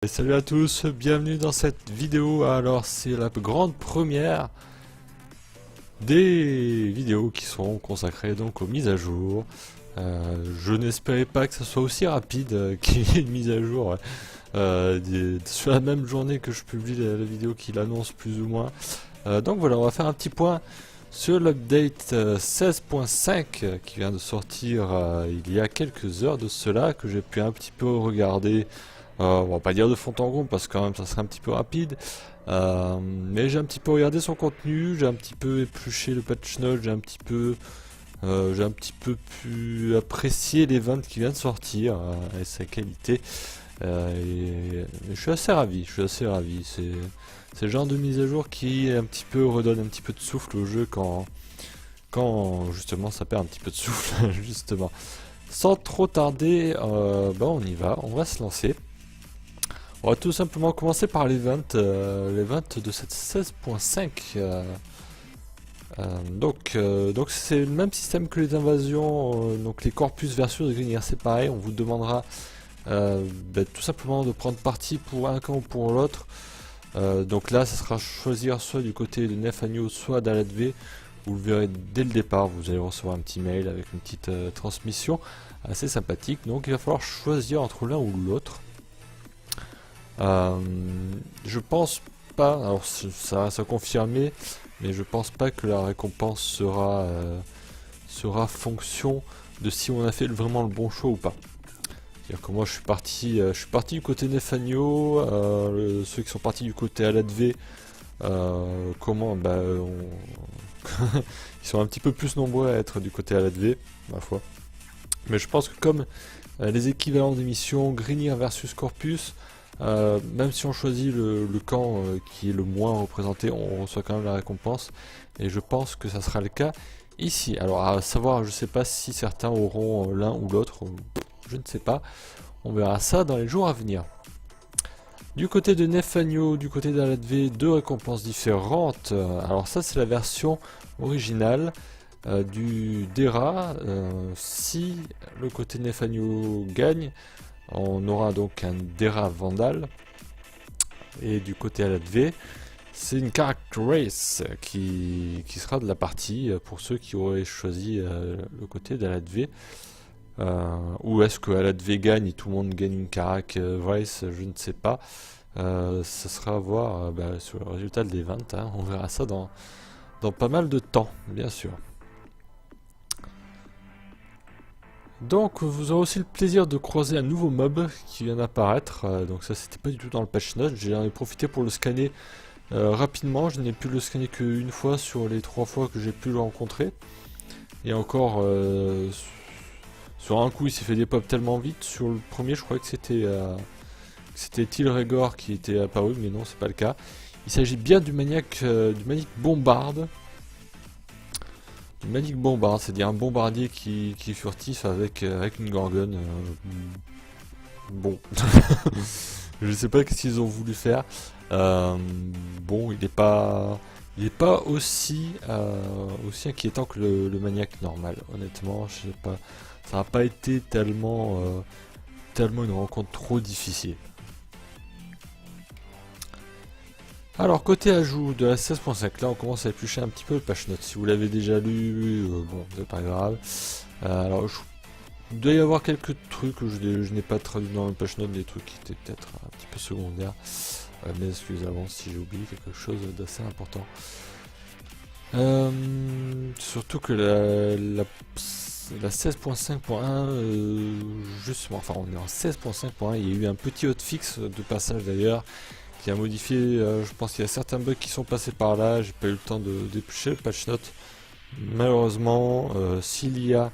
Salut à tous, bienvenue dans cette vidéo. Alors c'est la grande première des vidéos qui seront consacrées donc aux mises à jour. Je n'espérais pas que ça soit aussi rapide qu'il y ait une mise à jour sur la même journée que je publie la vidéo qui l'annonce plus ou moins. Donc voilà, on va faire un petit point sur l'update 16.5 qui vient de sortir il y a quelques heures de cela, que j'ai pu un petit peu regarder. On va pas dire de fond en comble parce que quand même ça serait un petit peu rapide, mais j'ai un petit peu regardé son contenu, j'ai un petit peu épluché le patch note, j'ai un petit peu pu apprécier l'event qui vient de sortir et sa qualité, et je suis assez ravi, c'est le genre de mise à jour qui un petit peu redonne un petit peu de souffle au jeu quand justement ça perd un petit peu de souffle justement. Sans trop tarder, on y va, on va se lancer. On va tout simplement commencer par l'event de cette 16.5. Donc c'est le même système que les invasions, donc les corpus versus Grignard, c'est pareil. On vous demandera tout simplement de prendre parti pour un camp ou pour l'autre. Donc là, ça sera choisir soit du côté de Nefagno, soit d'Aladvé. Vous le verrez dès le départ, vous allez recevoir un petit mail avec une petite transmission assez sympathique. Donc il va falloir choisir entre l'un ou l'autre. Je pense pas, alors ça reste à confirmer, mais je pense pas que la récompense sera fonction de si on a fait vraiment le bon choix ou pas. C'est-à-dire que moi je suis parti du côté Nefagno, ceux qui sont partis du côté Aladvé, ils sont un petit peu plus nombreux à être du côté Aladvé, ma foi. Mais je pense que comme les équivalents des missions Grignard versus Corpus, même si on choisit le camp qui est le moins représenté, on reçoit quand même la récompense, et je pense que ça sera le cas ici. Alors à savoir, je sais pas si certains auront l'un ou l'autre, je ne sais pas, on verra ça dans les jours à venir. Du côté de Nefagno, du côté d'Aladvé, deux récompenses différentes. Alors ça c'est la version originale du Dera. Si le côté Nefagno gagne, on aura donc un Dera Vandal, et du côté Aladvé, c'est une Character Race qui sera de la partie pour ceux qui auraient choisi le côté d'Aladvé. Ou est-ce que Aladvé gagne et tout le monde gagne une Character Race, je ne sais pas. Ça sera à voir sur le résultat de l'event, hein. On verra ça dans pas mal de temps, bien sûr. Donc vous aurez aussi le plaisir de croiser un nouveau mob qui vient d'apparaître, donc ça c'était pas du tout dans le patch note, j'en ai profité pour le scanner rapidement, je n'ai pu le scanner qu'une fois sur les 3 fois que j'ai pu le rencontrer, et encore sur un coup il s'est fait des pop tellement vite. Sur le premier je croyais que c'était Tilregor qui était apparu, mais non c'est pas le cas. Il s'agit bien du maniaque bombarde. Une Manic Bombard, c'est-à-dire un bombardier qui est furtif avec une gorgone. Bon, je sais pas ce qu'ils ont voulu faire. Bon, il est pas aussi inquiétant que le maniaque normal. Honnêtement, je sais pas, ça n'a pas été tellement une rencontre trop difficile. Alors côté ajout de la 16.5, là on commence à éplucher un petit peu le patch note. Si vous l'avez déjà lu, bon c'est pas grave. Alors il doit y avoir quelques trucs que je n'ai pas traduit dans le patch note, des trucs qui étaient peut-être un petit peu secondaires. Mais excusez avant si j'ai oublié quelque chose d'assez important. Surtout que la 16.5.1, justement, enfin on est en 16.5.1, il y a eu un petit hotfix de passage d'ailleurs, qui a modifié, je pense qu'il y a certains bugs qui sont passés par là, j'ai pas eu le temps de d'éplucher le patch note. Malheureusement, s'il y a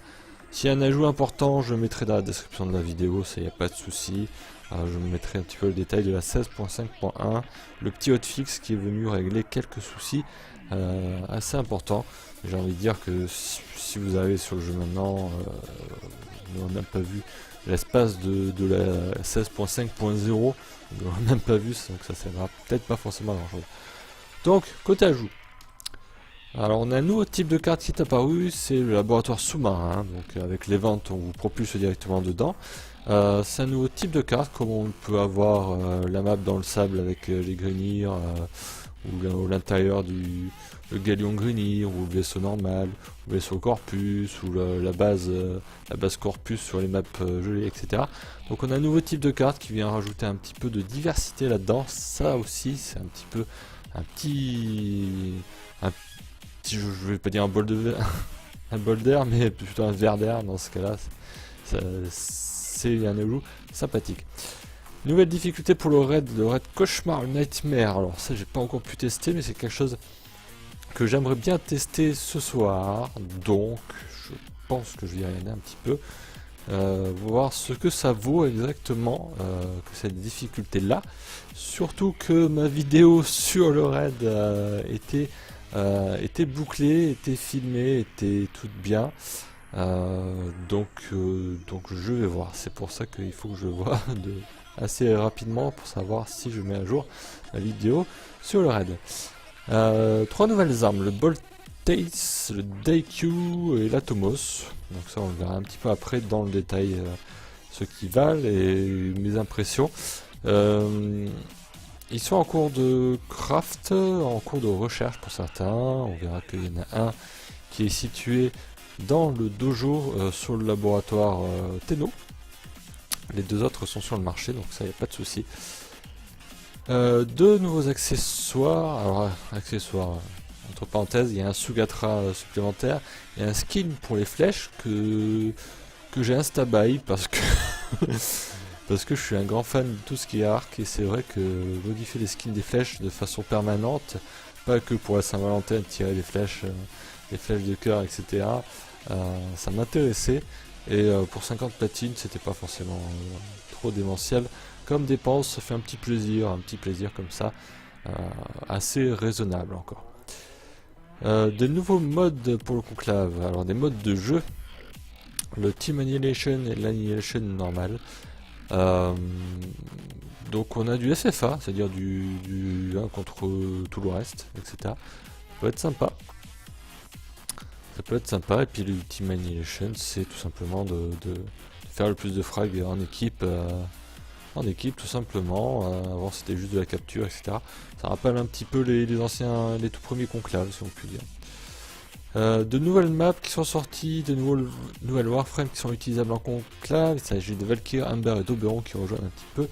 un ajout important, je mettrai dans la description de la vidéo, ça y a pas de souci. Je mettrai un petit peu le détail de la 16.5.1, le petit hotfix qui est venu régler quelques soucis assez importants. J'ai envie de dire que si vous arrivez sur le jeu maintenant, vous n'avez même pas vu l'espace de la 16.5.0, on n'aura même pas vu, donc ça servira peut-être pas forcément à grand chose. Donc côté ajout, alors on a un nouveau type de carte qui est apparu, c'est le laboratoire sous-marin, donc avec les ventes on vous propulse directement dedans. C'est un nouveau type de carte, comme on peut avoir la map dans le sable avec les Grignir, ou l'intérieur du le Galion Grignir, ou le vaisseau normal, ou le vaisseau Corpus, ou la base Corpus sur les maps gelées, etc. Donc on a un nouveau type de carte qui vient rajouter un petit peu de diversité là-dedans. Ça aussi, c'est un petit peu un petit, je vais pas dire un bol de un bol d'air, mais plutôt un verre d'air dans ce cas-là. C'est un ajout sympathique. Nouvelle difficulté pour le raid Cauchemar Nightmare. Alors ça j'ai pas encore pu tester, mais c'est quelque chose que j'aimerais bien tester ce soir. Donc je pense que je vais y regarder un petit peu. Voir ce que ça vaut exactement, que cette difficulté là. Surtout que ma vidéo sur le raid était bouclée, était filmée, était toute bien. Donc je vais voir. C'est pour ça qu'il faut que je vois assez rapidement pour savoir si je mets à jour la vidéo sur le raid. 3 nouvelles armes, le Bolt Ace, le Daikyu et l'Atomos. Donc ça on verra un petit peu après dans le détail ce qu'ils valent et mes impressions. Ils sont en cours de craft, en cours de recherche pour certains. On verra qu'il y en a un qui est situé dans le dojo sur le laboratoire Tenno. Les deux autres sont sur le marché, donc ça y a pas de souci. Deux nouveaux accessoires. Alors accessoires entre parenthèses, il y a un Sugatra supplémentaire et un skin pour les flèches que j'ai insta-buy parce que parce que je suis un grand fan de tout ce qui est arc, et c'est vrai que modifier les skins des flèches de façon permanente, pas que pour la Saint-Valentin tirer les flèches de cœur, etc. Ça m'intéressait, et pour 50 platines c'était pas forcément trop démentiel comme dépense. Ça fait un petit plaisir comme ça, assez raisonnable encore. De nouveaux modes pour le conclave, alors des modes de jeu, le Team Annihilation et l'Annihilation normal. Donc on a du SFA, c'est-à-dire du 1 contre tout le reste, etc. Ça peut être sympa. Et puis le Team Annihilation, c'est tout simplement de faire le plus de frags en équipe tout simplement. Avant c'était juste de la capture, etc. Ça rappelle un petit peu les tout premiers conclaves, si on peut dire. De nouvelles maps qui sont sorties, de nouvelles Warframes qui sont utilisables en conclave. Il s'agit de Valkyr, Amber et d'Oberon qui rejoignent un petit peu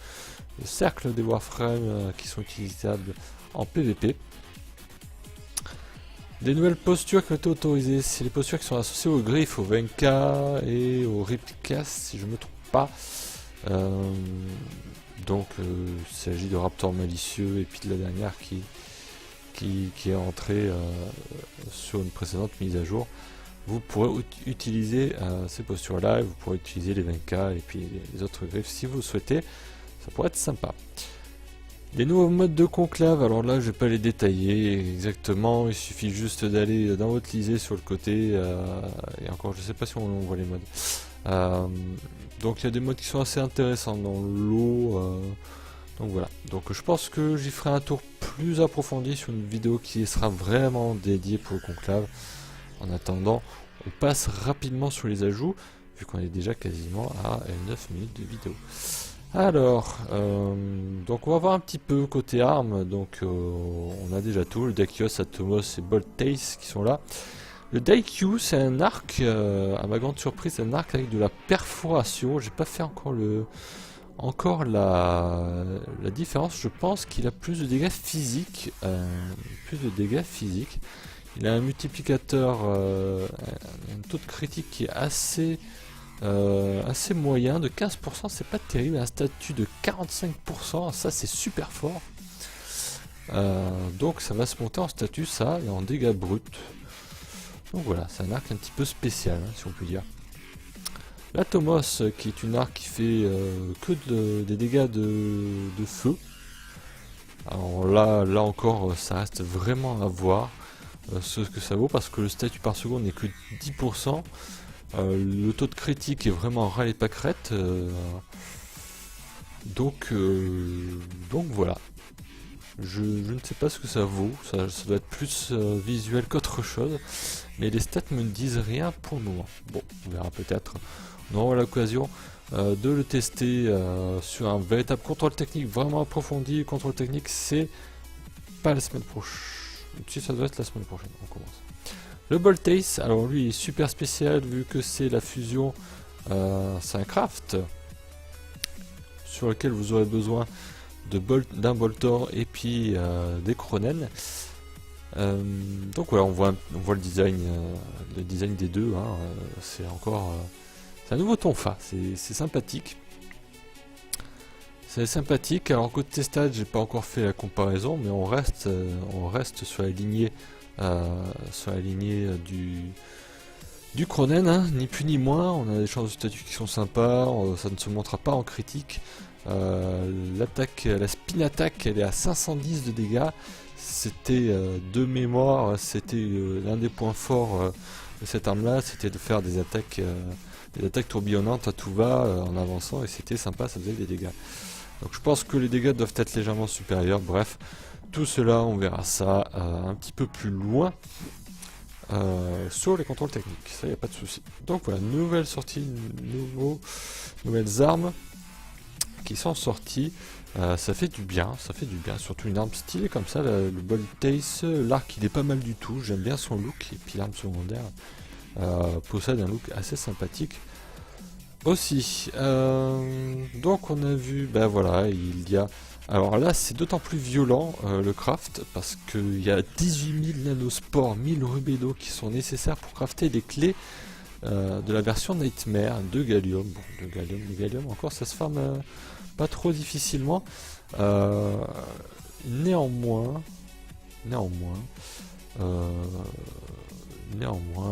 le cercle des Warframes qui sont utilisables en PvP. Des nouvelles postures qui ont été autorisées, c'est les postures qui sont associées aux griffes, au Venka et au Ripcast, si je ne me trompe pas. Donc il s'agit de Raptor malicieux, et puis de la dernière qui est entrée sur une précédente mise à jour. Vous pourrez utiliser ces postures là, et vous pourrez utiliser les 20k et puis les autres griffes si vous le souhaitez. Ça pourrait être sympa. Les nouveaux modes de conclave, alors là je vais pas les détailler exactement, il suffit juste d'aller dans votre lisée sur le côté, et encore je sais pas si on voit les modes. Donc il y a des modes qui sont assez intéressants dans l'eau. Donc voilà, donc je pense que j'y ferai un tour plus approfondi sur une vidéo qui sera vraiment dédiée pour le conclave. En attendant, on passe rapidement sur les ajouts, vu qu'on est déjà quasiment à 9 minutes de vidéo. Alors, donc on va voir un petit peu côté armes. Donc on a déjà tout, le Dakios, Atomos et Bolt Ace qui sont là. Le Daikyu, c'est un arc, à ma grande surprise, un arc avec de la perforation. J'ai pas fait encore la différence. Je pense qu'il a plus de dégâts physiques, Il a un multiplicateur, un taux de critique qui est assez moyen, de 15%, c'est pas terrible. Un statut de 45%, ça c'est super fort. Donc ça va se monter en statut, ça, et en dégâts bruts. Donc voilà, c'est un arc un petit peu spécial, hein, si on peut dire. L'Atomos, qui est une arc qui fait des dégâts de feu. Alors là encore, ça reste vraiment à voir ce que ça vaut, parce que le statut par seconde n'est que 10%. Le taux de critique est vraiment ras les pâquerettes. Donc voilà. Je ne sais pas ce que ça vaut, ça doit être plus visuel qu'autre chose, mais les stats me disent rien pour le moment. Bon, on verra peut-être, on aura l'occasion de le tester sur un véritable contrôle technique vraiment approfondi. Le contrôle technique, c'est pas la semaine prochaine. Si, ça doit être la semaine prochaine. On commence. Le Bolt Ace, alors lui il est super spécial vu que c'est la fusion, c'est un craft sur lequel vous aurez besoin d'un Boltor et puis des Kronen. Donc voilà, on voit le design des deux. Hein, c'est encore c'est un nouveau tonfa, c'est sympathique. C'est sympathique. Alors côté stade, j'ai pas encore fait la comparaison, mais on reste sur la lignée du Kronen, hein, ni plus ni moins. On a des chances de statut qui sont sympas, ça ne se montrera pas en critique. L'attaque, la spin attack, elle est à 510 de dégâts. C'était de mémoire, c'était l'un des points forts de cette arme là, c'était de faire des attaques tourbillonnantes à tout va en avançant, et c'était sympa, ça faisait des dégâts. Donc je pense que les dégâts doivent être légèrement supérieurs. Bref, tout cela on verra ça un petit peu plus loin sur les contrôles techniques, ça y a pas de souci. Donc voilà, nouvelle sortie, nouvelles armes qui sont sorties. Ça fait du bien, surtout une arme stylée comme ça, le Bolt Ace. L'arc il est pas mal du tout, j'aime bien son look, et puis l'arme secondaire possède un look assez sympathique aussi. Donc on a vu, ben voilà, il y a... Alors là c'est d'autant plus violent le craft, parce qu'il y a 18 000 nanospores, 1000 rubédos qui sont nécessaires pour crafter les clés de la version Nightmare de Gallium. Bon, le Gallium encore ça se farme pas trop difficilement. Néanmoins,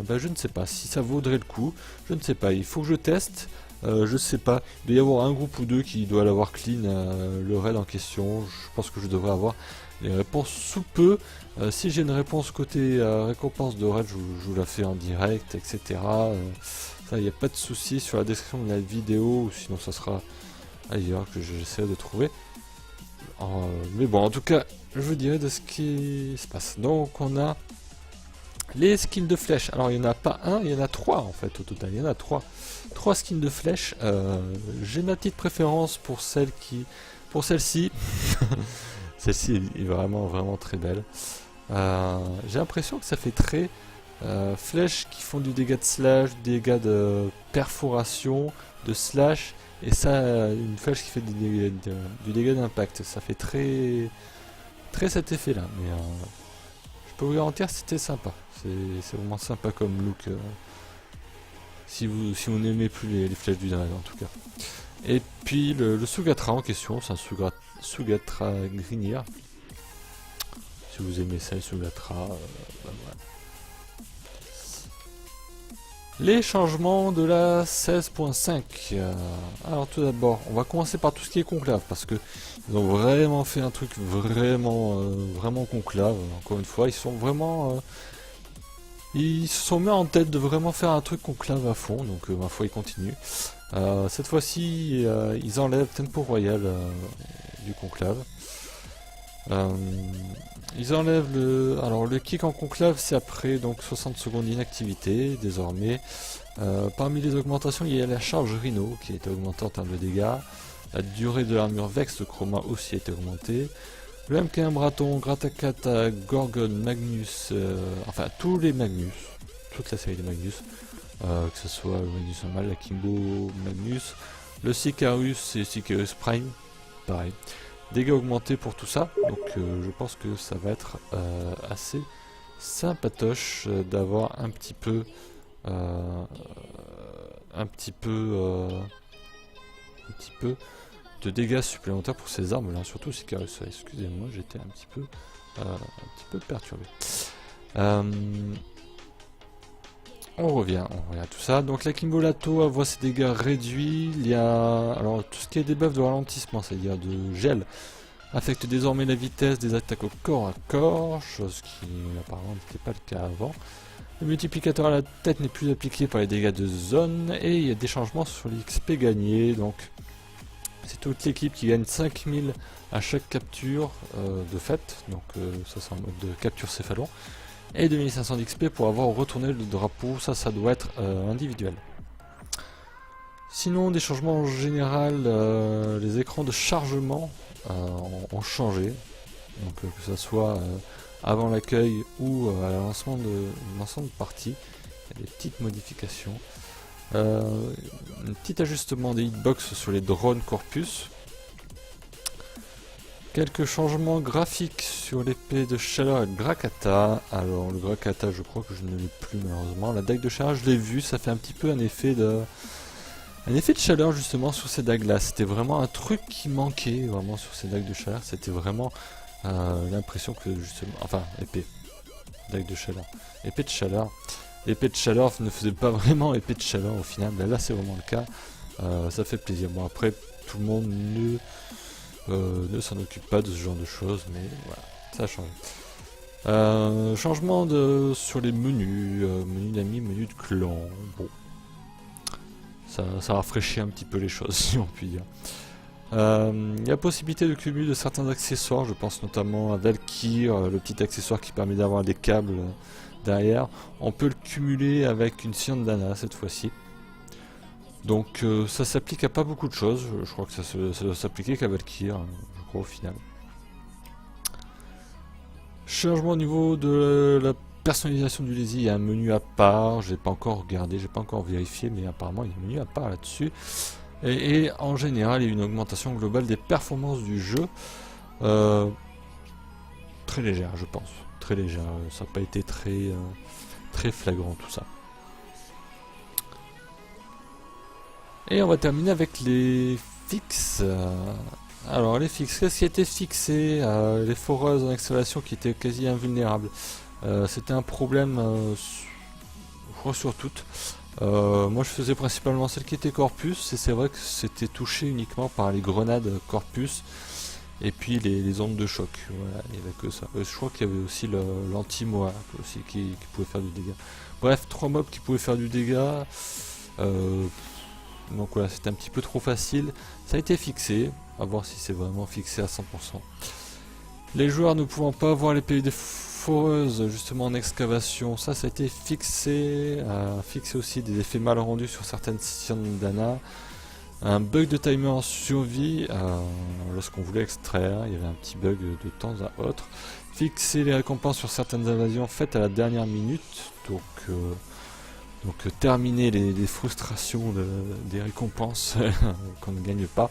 bah, je ne sais pas si ça vaudrait le coup. Je ne sais pas, il faut que je teste. Je sais pas, il doit y avoir un groupe ou deux qui doit l'avoir clean le raid en question. Je pense que je devrais avoir les réponses sous peu. Si j'ai une réponse côté récompense de raid, je vous la fais en direct, etc. Ça, il n'y a pas de souci sur la description de la vidéo, ou sinon ça sera ailleurs que j'essaie de trouver. Mais bon, en tout cas, je vous dirai de ce qui se passe. Donc on a les skins de flèches. Alors il n'y en a pas un, il y en a trois en fait au total. Il y en a trois skins de flèches. J'ai ma petite préférence pour celle-ci. Celle-ci est vraiment très belle. J'ai l'impression que ça fait très flèches qui font du dégât de slash, du dégât de perforation, de slash. Et ça, une flèche qui fait du dégât d'impact, ça fait très cet effet là, mais je peux vous garantir c'était sympa, c'est vraiment sympa comme look, si vous n'aimez plus les flèches du dragon en tout cas. Et puis le Sugatra en question, c'est un Sugatra Grineer, si vous aimez ça le Sugatra, bah voilà. Les changements de la 16.5. Alors tout d'abord, on va commencer par tout ce qui est conclave, parce que ils ont vraiment fait un truc vraiment conclave. Encore une fois, ils sont vraiment, ils se sont mis en tête de vraiment faire un truc conclave à fond. Donc ma foi, ils continuent. Cette fois-ci, ils enlèvent Tempo Royal du conclave. Ils enlèvent le kick en conclave, c'est après donc 60 secondes d'inactivité désormais. Parmi les augmentations, il y a la charge Rhino qui a été augmentée en termes de dégâts. La durée de l'armure Vex de Chroma aussi a été augmentée. Le MK1 Braton, Gratakata, Gorgon, Magnus, enfin tous les Magnus, toute la série de Magnus, que ce soit le Magnus normal, la Kimbo Magnus, le Sicarus et Sicarus Prime, pareil. Dégâts augmentés pour tout ça, donc je pense que ça va être assez sympatoche d'avoir un petit peu de dégâts supplémentaires pour ces armes là, surtout Sicarus. Excusez-moi, j'étais un petit peu perturbé. On revient à tout ça. Donc la Kimbolato voit ses dégâts réduits. Il y a alors tout ce qui est debuff de ralentissement, c'est-à-dire de gel, affecte désormais la vitesse des attaques au corps à corps, chose qui apparemment n'était pas le cas avant. Le multiplicateur à la tête n'est plus appliqué par les dégâts de zone, et il y a des changements sur l'XP gagné. Donc c'est toute l'équipe qui gagne 5000 à chaque capture de fait, donc ça c'est en mode de capture céphalon. Et 2500 d'XP pour avoir retourné le drapeau, ça doit être individuel. Sinon, des changements en général, les écrans de chargement ont changé. Donc que ce soit avant l'accueil ou à lancement de partie, il y a des petites modifications. Un petit ajustement des hitbox sur les drones Corpus. Quelques changements graphiques sur l'épée de chaleur et le Grakata. Alors le Grakata, je crois que je ne l'ai plus malheureusement. La dague de chaleur, je l'ai vu, ça fait un petit peu un effet de chaleur justement sur ces dagues là. C'était vraiment un truc qui manquait vraiment sur ces dagues de chaleur. C'était vraiment l'impression que justement, enfin épée, dague de chaleur, épée de chaleur. L'épée de chaleur ne faisait pas vraiment épée de chaleur au final. Ben là c'est vraiment le cas. Ça fait plaisir. Bon après tout le monde ne s'en occupe pas de ce genre de choses, mais voilà, ça a changé. Changement sur les menus, menu d'amis, menu de clan. Bon, ça rafraîchit un petit peu les choses, si on peut dire. Il y a possibilité de cumul de certains accessoires, je pense notamment à Valkyr, le petit accessoire qui permet d'avoir des câbles derrière. On peut le cumuler avec une Scion d'Ana cette fois-ci. Donc ça s'applique à pas beaucoup de choses, je crois que ça doit s'appliquer qu'à Valkyr, je crois au final. Changement au niveau de la personnalisation du Lazy, il y a un menu à part, j'ai pas encore regardé, j'ai pas encore vérifié, mais apparemment il y a un menu à part là-dessus. Et en général, il y a une augmentation globale des performances du jeu, très légère je pense, très légère, ça n'a pas été très flagrant tout ça. Et on va terminer avec les fixes. Alors les fixes, qu'est-ce qui a été fixé? Les foreuses en excavation qui étaient quasi invulnérables. C'était un problème, je crois sur toutes. Moi je faisais principalement celle qui était Corpus, et c'est vrai que c'était touché uniquement par les grenades Corpus et puis les ondes de choc. Voilà, il n'y avait que ça. Je crois qu'il y avait aussi l'anti-moa aussi qui pouvait faire du dégât. Bref, 3 mobs qui pouvaient faire du dégât. Donc voilà, c'était un petit peu trop facile. Ça a été fixé, à voir si c'est vraiment fixé à 100%. Les joueurs ne pouvant pas avoir les PV des foreuses justement en excavation, ça a été fixé. Fixé aussi des effets mal rendus sur certaines Scion d'Ana. Un bug de timer en survie, lorsqu'on voulait extraire, il y avait un petit bug de temps à autre. Fixer les récompenses sur certaines invasions faites à la dernière minute, donc terminer les frustrations des récompenses qu'on ne gagne pas.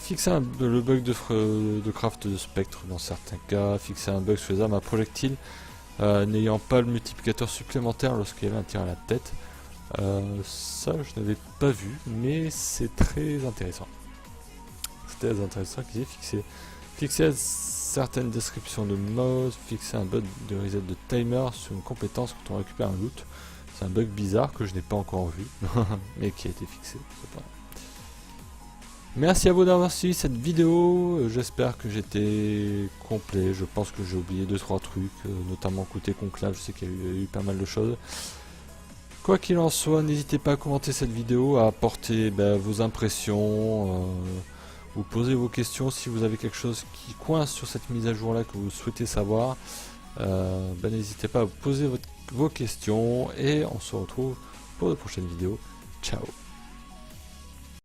Fixer le bug de craft de spectre dans certains cas. Fixer un bug sur les armes à projectiles n'ayant pas le multiplicateur supplémentaire lorsqu'il y avait un tir à la tête. Ça je n'avais pas vu, mais c'est très intéressant. C'est très intéressant qu'ils aient fixé. Fixer certaines descriptions de modes, fixer un bug de reset de timer sur une compétence quand on récupère un loot. C'est un bug bizarre que je n'ai pas encore vu, mais qui a été fixé. Merci à vous d'avoir suivi cette vidéo, j'espère que j'étais complet, je pense que j'ai oublié 2-3 trucs, notamment côté conclave, je sais qu'il y a eu pas mal de choses. Quoi qu'il en soit, n'hésitez pas à commenter cette vidéo, à apporter vos impressions, ou poser vos questions si vous avez quelque chose qui coince sur cette mise à jour là que vous souhaitez savoir. N'hésitez pas à poser vos questions et on se retrouve pour de prochaines vidéos. Ciao.